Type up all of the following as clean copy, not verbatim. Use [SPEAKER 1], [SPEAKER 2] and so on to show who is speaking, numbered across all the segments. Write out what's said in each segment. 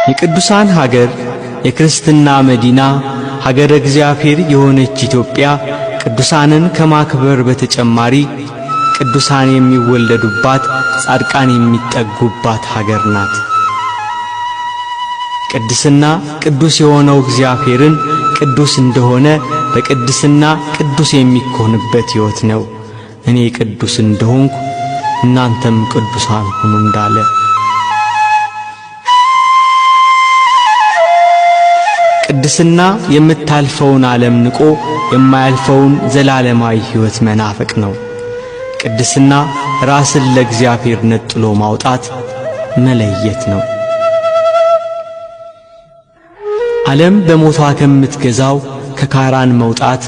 [SPEAKER 1] የቅዱሳን ሀገር የክርስትና መዲና ሀገረ እግዚአብሔር የሆነች ኢትዮጵያ ቅዱሳንን ከማክበር በተጨማሪ ቅዱሳን የሚወለዱባት ጻድቃን የሚጠጉባት ሀገር ናት። ቅድስና ቅዱስ የሆነው እግዚአብሔርን ቅዱስ እንደሆነ በቅድስና ቅዱስ የሚኮንበት ሕይወት ነው። እኔ ቅዱስ እንደሆንኩ እናንተም ቅዱሳን ሁኑ እንዳለ ቅድስና የምታልፈውን ዓለም ንቆ የማያልፈውን ዘላለማዊ ሕይወት መናፈቅ ነው። ቅድስና ራስን ለእግዚአብሔር ነጥሎ ማውጣት መለየት ነው። ዓለም በሞቷ ከምትገዛው ከካራን መውጣት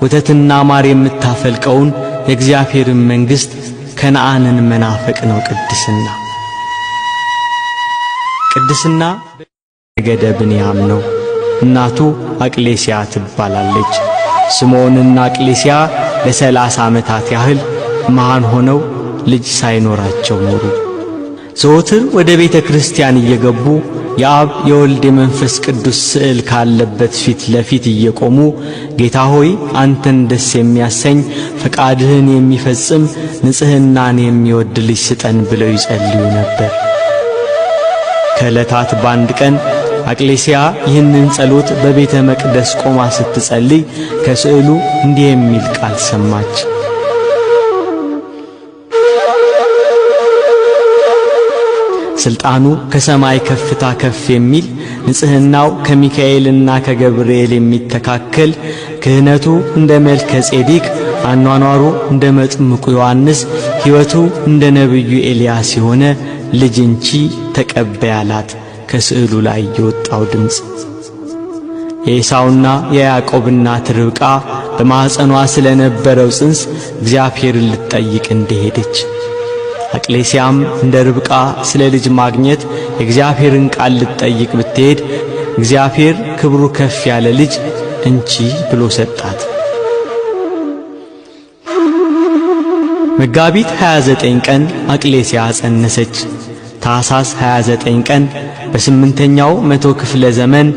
[SPEAKER 1] ወተትና ማር የምታፈልቀውን የእግዚአብሔርን መንግሥት ከነዓንን መናፈቅ ነው። ቅድስና ነገደ ብንያም ነው። እናቱ አቅሌስያ ትባላለች። ስምዖንና አቅሌስያ ለ30 ዓመታት ያህል መሃን ሆነው ልጅ ሳይኖራቸው ኖሩ። ዘወትር ወደ ቤተ ክርስቲያን እየገቡ የአብ የወልድ የመንፈስ ቅዱስ ስዕል ካለበት ፊት ለፊት እየቆሙ ጌታ ሆይ አንተን ደስ የሚያሰኝ ፈቃድህን የሚፈጽም ንጽሕናን የሚወድ ልጅ ስጠን ብለው ይጸልዩ ነበር። ከዕለታት በአንድ ቀን አቅሌስያ ይህንን ጸሎት በቤተ መቅደስ ቆማ ስትጸልይ ከስዕሉ እንዲህ የሚል ቃል ሰማች። ስልጣኑ ከሰማይ ከፍታ ከፍ የሚል ንጽሕናው ከሚካኤልና ከገብርኤል የሚተካከል ክህነቱ እንደ መልከ ጼዴቅ አኗኗሩ እንደ መጥምቁ ዮሐንስ ሕይወቱ እንደ ነቢዩ ኤልያስ የሆነ ልጅ እንቺ ተቀበያላት። ከስዕሉ ላይ የወጣው ድምፅ የኤሳውና የያዕቆብ እናት ርብቃ በማኅፀኗ ስለነበረው ጽንስ እግዚአብሔርን ልትጠይቅ እንደሄደች አቅሌስያም እንደ ርብቃ ስለ ልጅ ማግኘት የእግዚአብሔርን ቃል ልትጠይቅ ብትሄድ እግዚአብሔር ክብሩ ከፍ ያለ ልጅ እንቺ ብሎ ሰጣት። መጋቢት 29 ቀን አቅሌስያ ጸነሰች። ታኅሳስ 29 ቀን በ8ኛው መቶ ክፍለ ዘመን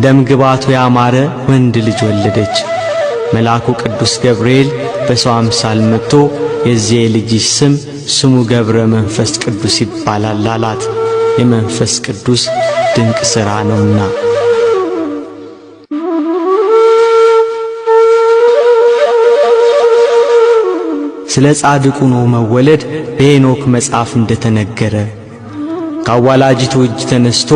[SPEAKER 1] ደምግባቱ ያማረ ወንድ ልጅ ወለደች። መልአኩ ቅዱስ ገብርኤል በሰው አምሳል መጥቶ የዚህ ልጅሽ ስሙ ገብረ መንፈስ ቅዱስ ይባላል አላት። የመንፈስ ቅዱስ ድንቅ ሥራ ነውና። ስለ ጻድቁ ኖኅ መወለድ በሄኖክ መጽሐፍ እንደተነገረ ካዋላጅቱ እጅ ተነስቶ